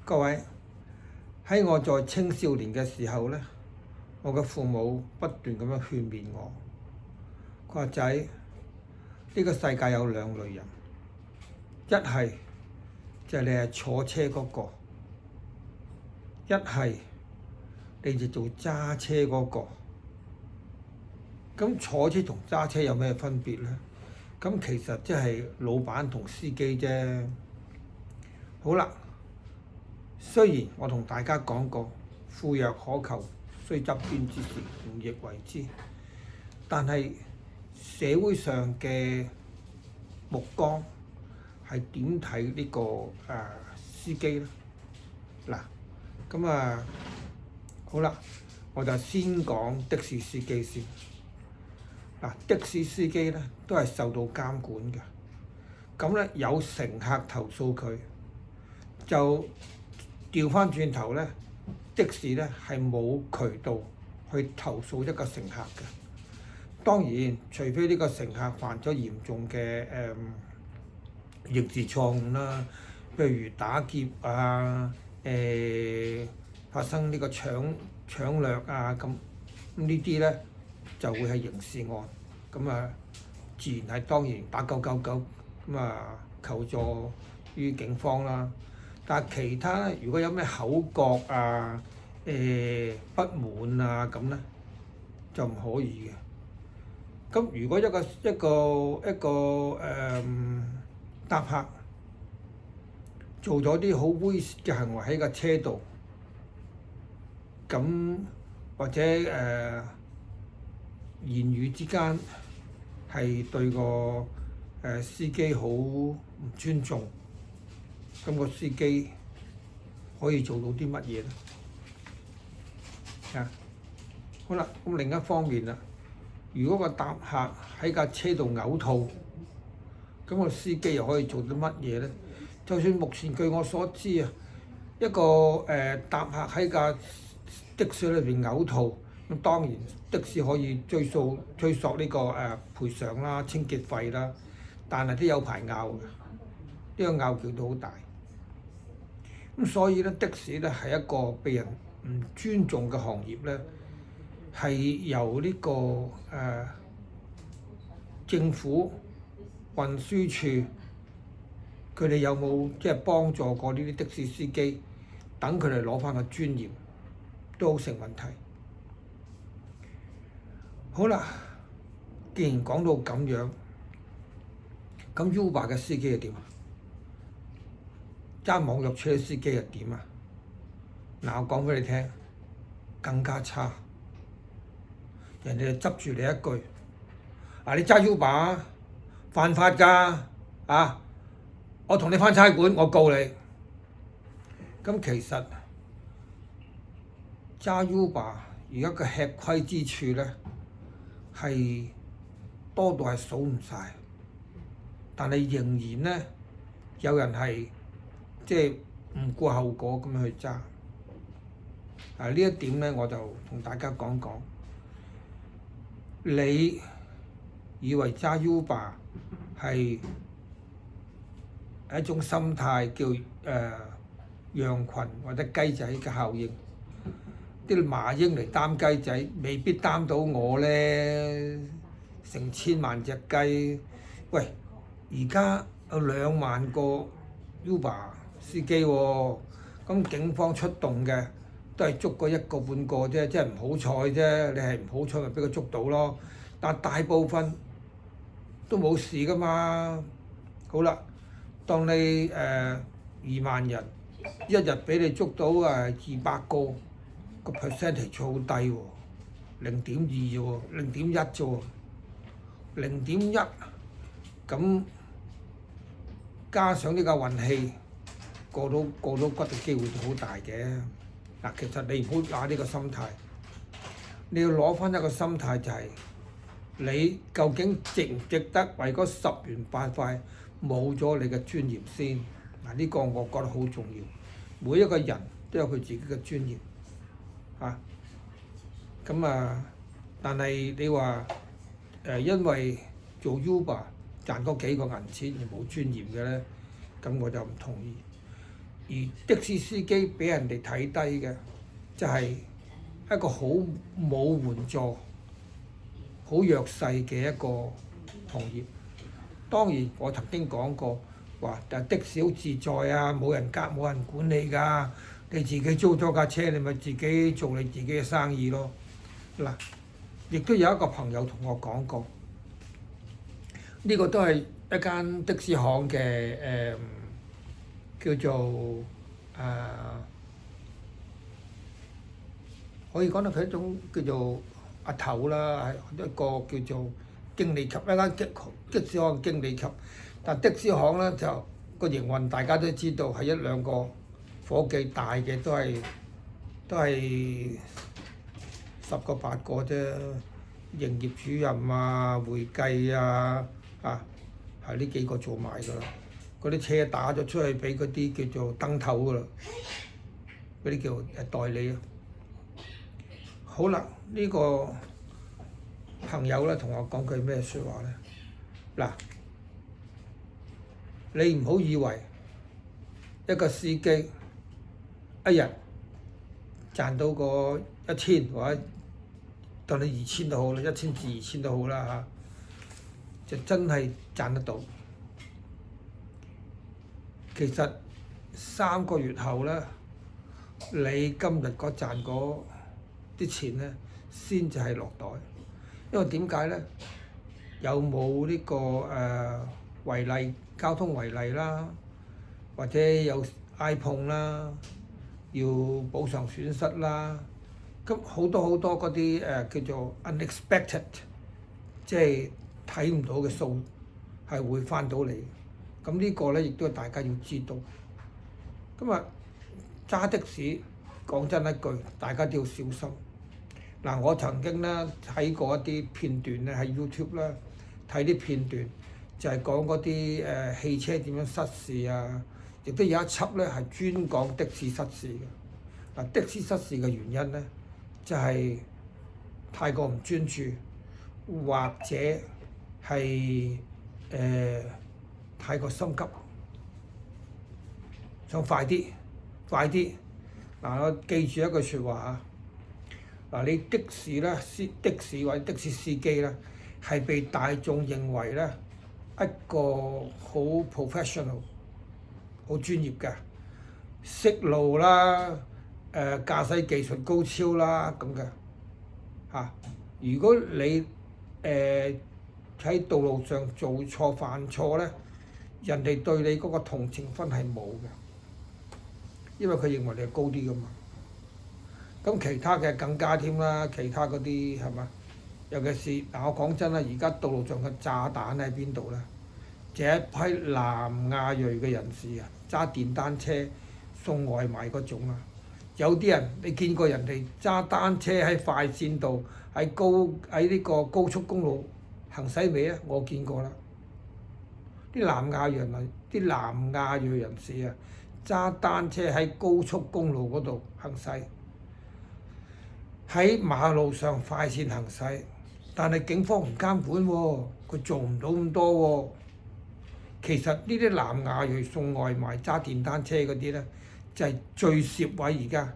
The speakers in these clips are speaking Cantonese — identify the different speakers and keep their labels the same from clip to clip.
Speaker 1: 各位，喺我在青少年嘅時候呢，我嘅父母不斷咁樣勸勉我，佢話仔，呢個世界有兩類人，一係就係你係坐車嗰個，一係你就做揸車嗰個。咁坐車同揸車有咩分別呢？咁其實即係老闆同司機啫。好啦，雖然我同大家講過，富若可求，雖則邊之時，吾亦為之。但係社會上嘅目光係點睇呢個司機呢？嗱，咁好啦，我就先講的士司機先。嗱，的士司機咧都係受到監管嘅，咁咧有乘客投訴佢，就調翻轉頭咧，的士咧係冇渠道去投訴一個乘客嘅。當然，除非呢個乘客犯咗嚴重嘅刑事錯誤啦，譬如打劫啊、發生呢個搶掠啊咁呢啲咧，就會係刑事案，咁自然係當然打999，求助於警方啦。但係其他如果有咩口角啊、不滿啊咁咧，就唔可以嘅。咁如果一個搭客做咗啲好猥褻嘅行為喺個車度，咁或者言語之間係對個司機好唔尊重，咁個司機可以做到啲乜嘢咧？好啦，咁另一方面啦，如果個搭客喺架車度嘔吐，咁個司機又可以做啲乜嘢咧？就算目前據我所知啊，一個搭客喺架的士裏邊嘔吐，咁當然的士可以追溯呢個賠償啦、清潔費啦，但係都有排拗嘅，呢個拗撬都好大。咁所以咧，的士咧係一個被人唔尊重嘅行業咧，係由呢個政府運輸處佢哋有冇即係幫助過呢啲的士司機，等佢哋攞翻個尊嚴，都好成問題。好啦，既然講到咁樣，咁 Uber 嘅司機係點啊？揸網約車嘅司機係點啊？嗱，我講俾你聽，更加差。人哋就執住你一句，你揸 Uber 犯法㗎，我同你返差館，我告你。咁其實揸 Uber 而家嘅吃虧之處咧，係多到係數唔晒，但係仍然咧有人係即係唔顧後果咁樣去揸。呢一點咧，我就同大家講講。你以為揸 Uber 係一種心態，叫羊群或者雞仔嘅效應？啲麻鷹嚟擔雞仔，未必擔到我咧。成千萬隻雞，喂！而家有2萬個 Uber 司機喎，咁警方出動嘅都係捉過1個半個啫，即係唔好彩啫。你係唔好彩咪俾佢捉到咯，但大部分都冇事噶嘛。好啦，當你2萬人一日俾你捉到200個，percentage 好低喎，0.2啫喎，0.1啫喎，0.1咁加上呢個運氣，過到骨嘅機會就好大嘅。嗱，其實你唔好拿呢個心態，你要攞翻一個心態就係、你究竟值唔值得為嗰10元8塊冇咗你嘅尊嚴先？嗱，呢個我覺得好重要。每一個人都有佢自己嘅尊嚴，但係你話因為做 Uber 賺多幾個銀錢而冇尊嚴嘅咧，咁我就唔同意。而的士司機俾人哋睇低嘅，就係一個好冇援助、好弱勢嘅一個行業。當然，我曾經講過話，但的士好自在啊，冇人管理㗎。你自己租咗架車，你咪自己做你自己嘅生意咯。嗱，亦都有一個朋友同我講過，呢個都係一間的士行嘅叫做可以講到佢一種叫做阿頭啦，係一個叫做經理級，一間的士行經理級。但的士行咧就個營運大家都知道係一兩個夥計，大嘅都係10個8個啫。營業主任啊、會計啊，係呢幾個做埋㗎啦。嗰啲車打咗出去俾嗰啲叫做燈頭㗎啦，嗰啲叫代理啊。好啦，呢個朋友咧同我講句咩説話咧？嗱，你唔好以為一個司機一日賺到個1000或者當你2000都好啦，1000至2000都好啦就真係賺得到。其實3個月後咧，你今日賺嗰啲錢咧，先至係落袋。因為點解咧？有冇呢個違例交通違例啦，或者有挨碰啦，要補償損失啦，咁好多嗰啲叫做 unexpected， 即係睇唔到嘅數係會翻到嚟。咁呢個咧亦都係大家要知道。咁揸的士講真一句，大家都要小心。嗱，我曾經咧睇過一啲片段咧喺 YouTube 啦，睇啲片段就係講嗰啲汽車點樣失事啊，亦都有一輯咧係專講的士失事嘅。嗱，的士失事嘅原因咧，就係太過唔專注，或者係太過心急，想快啲。嗱，我記住一句説話啊！嗱，你的士咧，的士或者的士司機咧，係被大眾認為咧一個好 professional、好專業嘅，識路啦，駕駛技術高超啦咁嘅嚇。如果你喺道路上做錯犯錯咧，人哋對你嗰個同情分係冇嘅，因為佢認為你係高啲噶嘛。咁其他嘅更加添啦，其他嗰啲係嘛？尤其是我講真啦，而家道路上嘅炸彈喺邊度咧？就一批南亞裔嘅人士啊，揸電單車送外賣嗰種啊。有啲人你見過人哋揸單車喺快線度喺呢個高速公路行駛未啊？我見過啦。啲南亞裔人士啊，揸單車喺高速公路嗰度行駛，喺馬路上快線行駛，但係警方唔監管喎，佢做唔到咁多喎。其實呢啲南亞裔送外賣揸電單車嗰啲咧，就係最攝位而家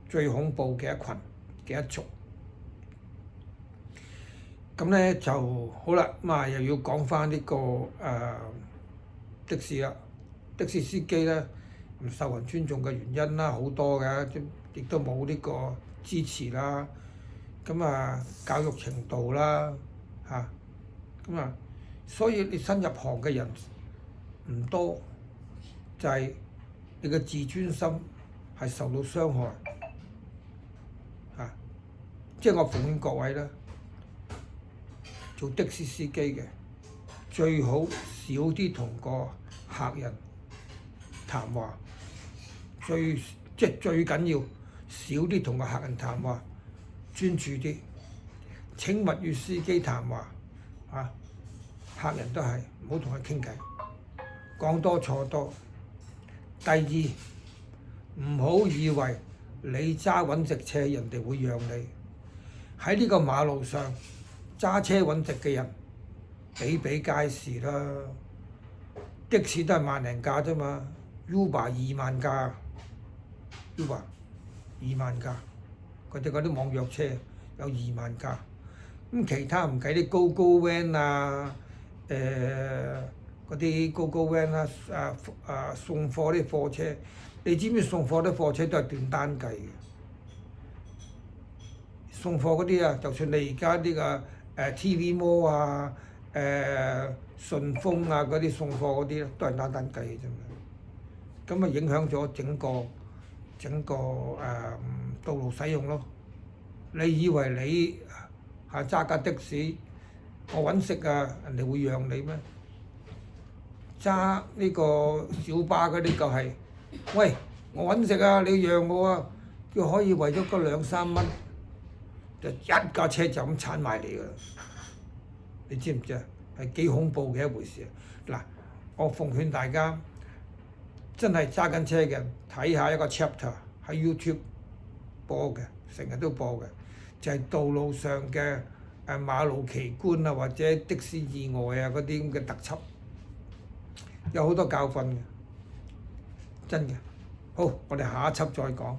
Speaker 1: 最恐怖嘅一群嘅一族。咁咧就好啦，咁又要講翻呢個的士啦。的士司機咧唔受人尊重嘅原因啦，好多嘅，亦都冇呢個支持啦。咁教育程度啦所以你新入行嘅人唔多，就係你嘅自尊心係受到傷害即係我奉勸各位啦，做的士司機嘅最好少啲同個客人談話，最緊要少啲同個客人談話，專注啲。請勿與司機談話客人都係唔好同佢傾偈，講多錯多。第二，唔好以為你揸穩值車，人哋會讓你。喺呢個馬路上揸車穩值嘅人比比皆是啦。的士都係1萬零架啫嘛，Uber2萬架。Uber 2萬架，佢哋嗰啲網約車有2萬架。咁其他唔計啲GoGo Van 啊，嗰啲GoGo Van 啊，送貨啲貨車，你知唔知送貨啲貨車都係斷單計嘅？送貨嗰啲啊，就算你而家啲個TV Mall 啊、順豐啊嗰啲送貨嗰啲咧，都係單計嘅啫嘛。咁啊影響咗整個道路使用咯。你以為你揸架的士，我揾食啊，人哋會讓你咩？揸呢個小巴嗰啲就係，喂，我揾食啊，你讓我啊，佢可以為咗嗰2-3蚊，就一架車就咁鏟埋嚟㗎啦！你知唔知啊？係幾恐怖嘅一回事啊！嗱，我奉勸大家，真係揸緊車嘅睇下一個 chapter 喺 YouTube 播嘅，成日都播嘅，就係道路上嘅馬路奇觀啊，或者的士意外啊嗰啲咁嘅特輯，有好多教訓嘅，真嘅。好，我哋下一輯再講。